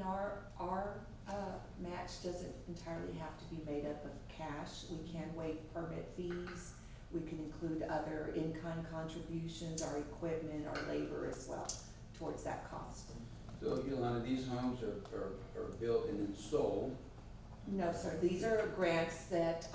our match doesn't entirely have to be made up of cash. We can waive permit fees. We can include other in-kind contributions, our equipment, our labor as well towards that cost. So Yolanda, these homes are built and then sold. No, sir, these are grants that,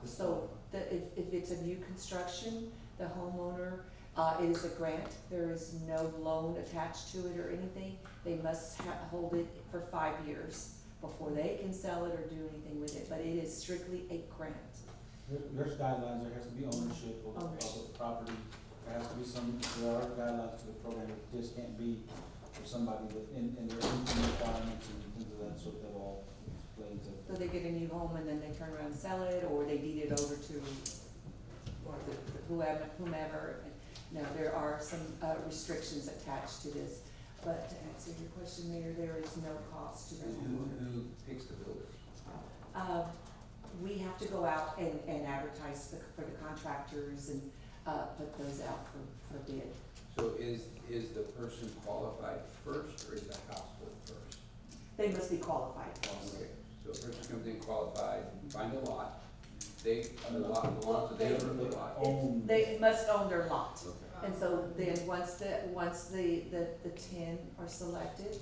so that if it's a new construction, the homeowner, it is a grant. There is no loan attached to it or anything. They must hold it for 5 years before they can sell it or do anything with it, but it is strictly a grant. There's guidelines, there has to be ownership of the property, there has to be there are guidelines to the program, it just can't be for somebody in their income requirements and things of that sort that all explains it. So they get a new home and then they turn around and sell it, or they deed it over to whomever. No, there are some restrictions attached to this, but to answer your question, Mayor, there is no cost to the homeowner. Who picks the builders? We have to go out and advertise for the contractors and put those out for bid. So is the person qualified first or is the house built first? They must be qualified first. Okay, so a person comes in qualified, find a lot, the lot belongs to them or the lot? They must own their lot. Okay. And so then once the 10 are selected,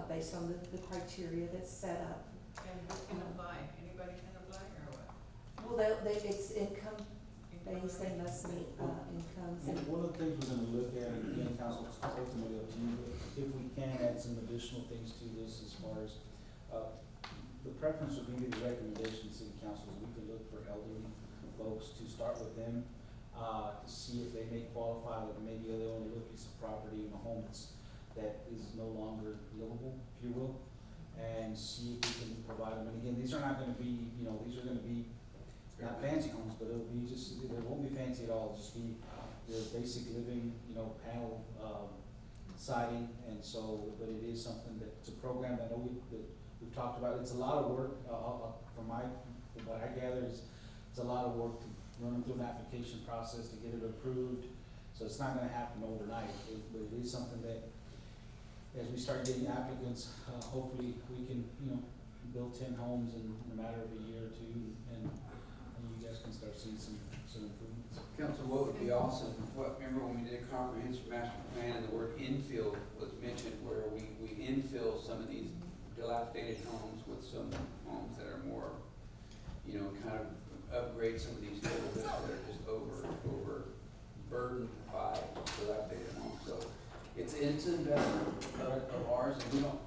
based on the criteria that's set up, And who can apply? Anybody can apply or what? well, it's income based, they must meet incomes. And one of the things we're gonna look at, and again, council, it's ultimately up to you, but if we can add some additional things to this as far as, the preference would be the recommendation to city council, is we could look for elderly folks to start with them, to see if they may qualify, like maybe they own a little piece of property in a home that is no longer livable, if you will, and see if we can provide them. And again, these are not gonna be, these are gonna be not fancy homes, but it'll be just, they won't be fancy at all, just be the basic living, panel, siding, and so, but it is something that, it's a program that I know we've talked about. It's a lot of work, from what I gather is, it's a lot of work to run them through an application process to get it approved, so it's not gonna happen overnight, but it is something that, as we start getting applicants, hopefully we can, build 10 homes in a matter of a year or two, and you guys can start seeing some improvements. Council, what would be awesome, remember when we did a comprehensive master plan and the word infill was mentioned, where we infill some of these dilapidated homes with some homes that are more, kind of upgrade some of these neighborhoods that are just overburdened by dilapidated homes. So it's an investment of ours, and we don't,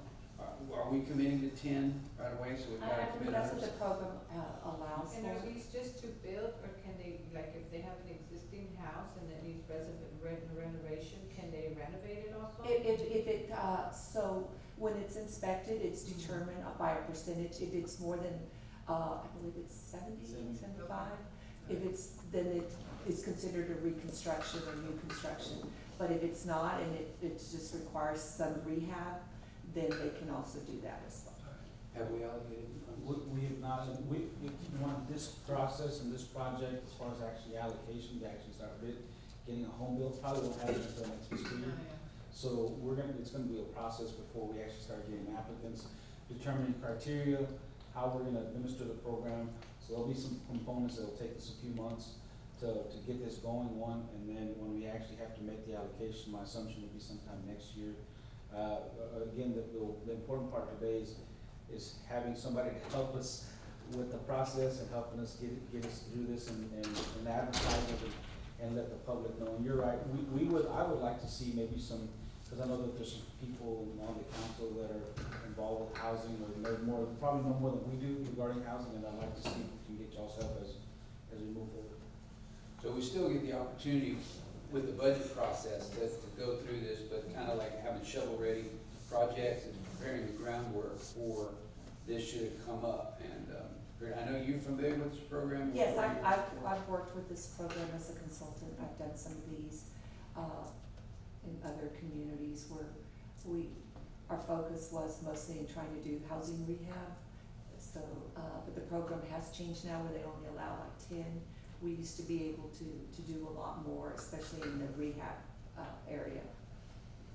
are we committing to 10 right away, so we've got to I believe commit that's what others? the program allows And are for. these just to build, or can they, like, if they have an existing house and it needs renovation, can they renovate it also? So when it's inspected, it's determined by a percentage. If it's more than, I believe it's 75. If it's, then it's considered a reconstruction or new construction. But if it's not, and it just requires some rehab, then they can also do that as well. Have we allocated the funds? We have not, we want this process and this project, as far as actually allocation, to actually start getting a home built, probably won't happen until next fiscal year. So it's gonna be a process before we actually start getting applicants, determining criteria, how we're gonna administer the program. So there'll be some components that'll take us a few months to get this going, and then when we actually have to make the allocation, my assumption would be sometime next year. Again, the important part today is having somebody to help us with the process and helping us get us through this and advertise it and let the public know. And you're right, I would like to see maybe some, because I know that there's some people on the council that are involved with housing, or probably know more than we do regarding housing, and I'd like to see if we can get y'all's help as we move forward. So we still get the opportunity with the budget process to go through this, but kind of like having shovel-ready projects and preparing the groundwork for this should it come up. And I know you're familiar with this program? Yes, I've worked with this program as a consultant. I've done some of these in other communities where our focus was mostly in trying to do housing rehab. So, but the program has changed now where they only allow like 10. We used to be able to do a lot more, especially in the rehab area.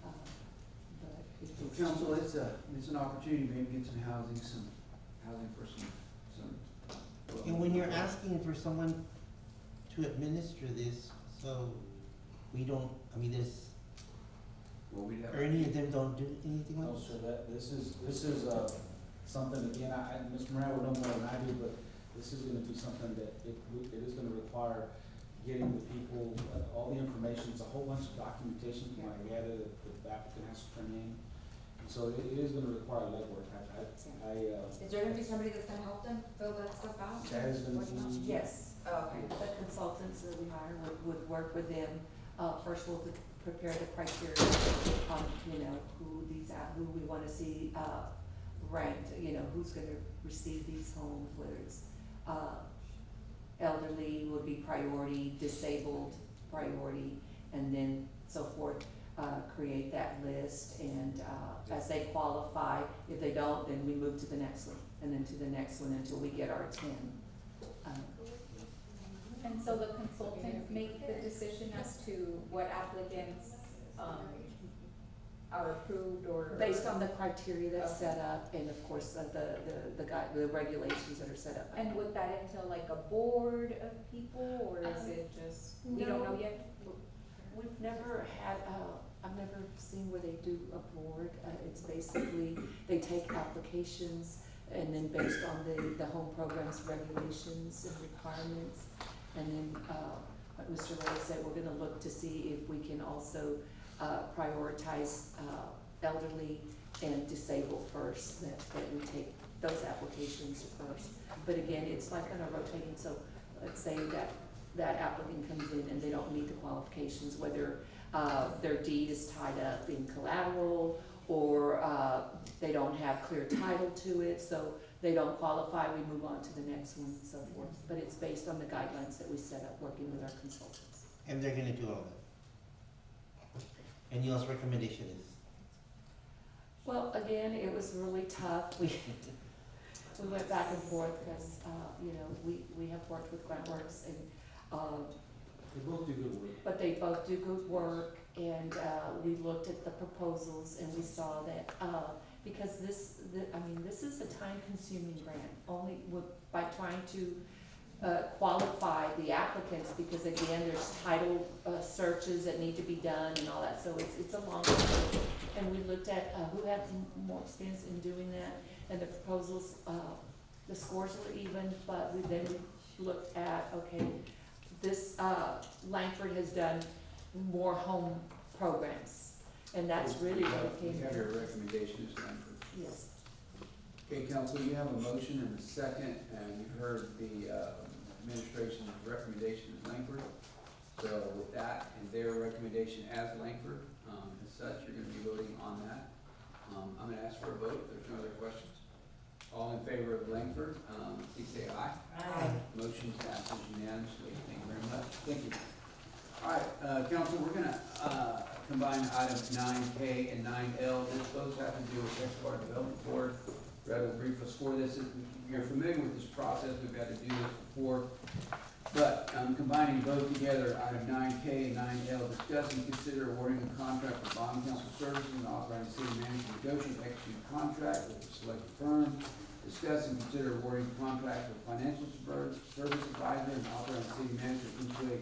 But So council, it's an opportunity to maybe get some housing for some. And when you're asking for someone to administer this, so we don't, I mean, Well, we'd have. or any of them don't do anything No, like this? sir, this is, something, again, Mr. Moran would know more than I do, but this is gonna be something that it is gonna require getting the people, all the information, it's a whole bunch of documentation from like gather that the applicant has to turn in. And so it is gonna require legwork, Is there gonna be somebody that's gonna help them fill that stuff out? that is gonna Work it out? be. Yes, Oh, okay. the consultants that we hire would work with them. First we'll prepare the criteria on, who we wanna see, ranked, who's gonna receive these homes, whether it's, elderly would be priority, disabled priority, and then so forth. Create that list, and, as they qualify, if they don't, then we move to the next one, and then to the next one until we get our 10. And so the consultants make the decision as to what applicants, are approved or? Based on the criteria that's set up, and of course, the regulations that are set up. And would that entail like a board of people, or is it just, we don't know yet? We've never had, I've never seen where they do a board. It's basically, they take applications, and then based on the home program's regulations and requirements. And then, like Mr. Ray said, we're gonna look to see if we can also prioritize elderly and disabled first, that we take those applications first. But again, it's like on a rotating, so let's say that applicant comes in and they don't meet the qualifications, whether their deed is tied up in collateral, or they don't have clear title to it, so they don't qualify, we move on to the next one and so forth. But it's based on the guidelines that we set up, working with our consultants. And they're gonna do all that? And y'all's recommendation is? Well, again, it was really tough. We went back and forth because, we have worked with Grantworks, and, They both do good work. but they both do good work, and, we looked at the proposals and we saw that, because this is a time-consuming grant, only by trying to qualify the applicants, because again, there's title searches that need to be done and all that, so it's a long process. And we looked at who had more experience in doing that, and the proposals, the scores were even, but we then looked at, okay, this, Langford has done more home programs, and that's really what it came We have to. your recommendation, Ms. Langford. Yes. Okay, council, you have a motion and a second, and you heard the administration's recommendation as Langford. So with that and their recommendation as Langford, as such, you're gonna be voting on that. I'm gonna ask for a vote, if there's no other questions. All in favor of Langford, please say aye. Aye. Motion passes unanimously. Thank you very much. Thank you. All right, council, we're gonna combine items 9K and 9L. This both have to do with Escobar Development Board. Brad will brief us for this. You're familiar with this process. We've had to do this before. But combining both together, item 9K and 9L, discuss and consider awarding a contract for bond counsel services and authorizing city manager to negotiate and execute a contract with a select firm. Discuss and consider awarding a contract with financial service advisor and authorizing city manager into a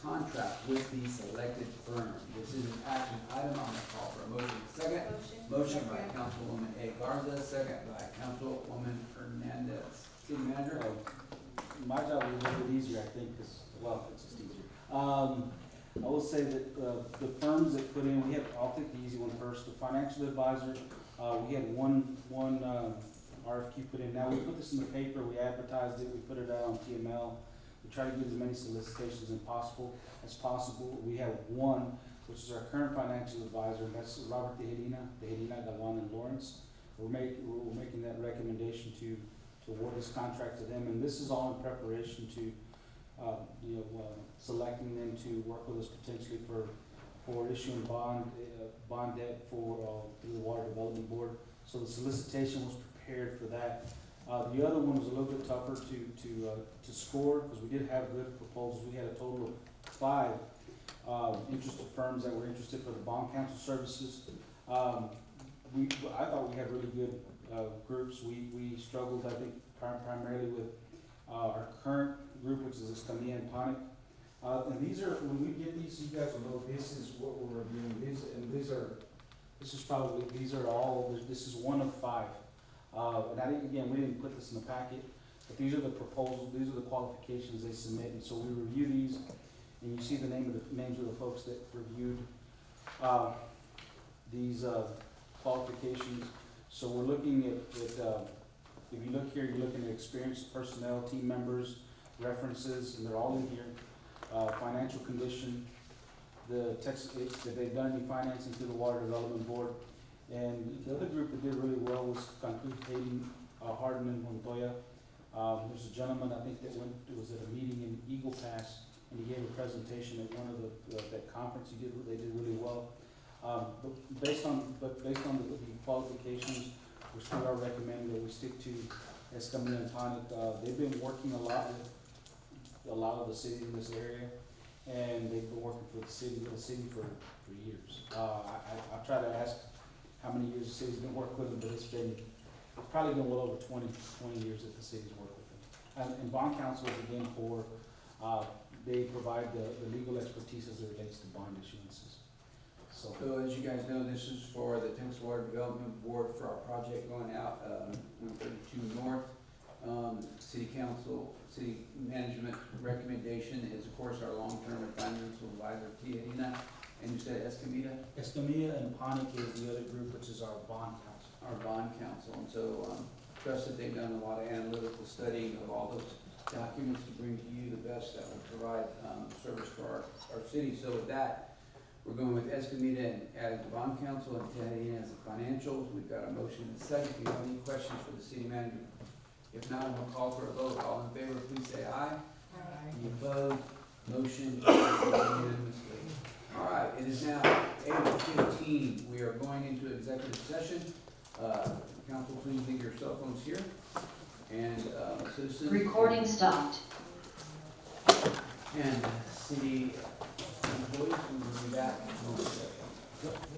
contract with the selected firm. This is an action item. I'm gonna call for a motion. Second. Motion by Councilwoman A. Garza, second by Councilwoman Hernandez. City manager? My job is a little bit easier, I think, because, well, it's just easier. I will say that, the firms that put in, I'll take the easy one first, the financial advisor, we had one RFQ put in. Now, we put this in the paper, we advertised it, we put it out on TML. We try to get as many solicitations as possible. We have one, which is our current financial advisor, and that's Robert Tejerina, Galvan, and Lawrence. We're making that recommendation to award this contract to them, and this is all in preparation to, selecting them to work with us potentially for issuing bond debt through the Water Development Board. So the solicitation was prepared for that. The other one was a little bit tougher to score, because we did have good proposals. We had a total of 5 interested firms that were interested for the bond counsel services. I thought we had really good, groups. We struggled, I think, primarily with, our current group, which is Escamilla and Ponic. And these are, when we get these, you guys will know, this is what we're reviewing, these are all, this is one of 5. And I didn't, again, we didn't put this in the packet, but these are the proposals, these are the qualifications they submit, and so we review these, and you see the names of the folks that reviewed, these, qualifications. So we're looking at, if you look here, you're looking at experienced personnel, team members, references, and they're all in here. Financial condition, the text, that they've done any financing through the Water Development Board. And the other group that did really well was Cancun Hayden, Hardin and Montoya. There's a gentleman, I think, that was at a meeting in Eagle Pass, and he gave a presentation at one of that conference they did really well. But based on the qualifications, we still are recommending that we stick to Escamilla and Ponic. They've been working a lot with a lot of the cities in this area, and they've been working for the city for years. I've tried to ask how many years the city's been working with them, but it's probably been well over 20 years that the city's worked with them. And bond counsel is again they provide the legal expertise as it relates to bond issuances. So, as you guys know, this is for the Texas Water Development Board for our project going out, 132 North. City council, city management recommendation is, of course, our long-term financial advisor, Tia Edina, and you said Escamilla? Escamilla and Ponic is the other group, which is our bond counsel. Our bond counsel, and so, trust that they've done a lot of analytical studying of all those documents to bring to you the best that will provide, service for our city. So with that, we're going with Escamilla as the bond counsel and Tia Edina as the financials. We've got a motion and a second. Do you have any questions for the city manager? If not, I'm gonna call for a vote. All in favor, please say aye. Any opposed? Motion passes unanimously. All right, it is now 8:15. We are going into executive session. Council, please leave your cell phones here. And citizens. Recording stopped. And city employees, we will be back.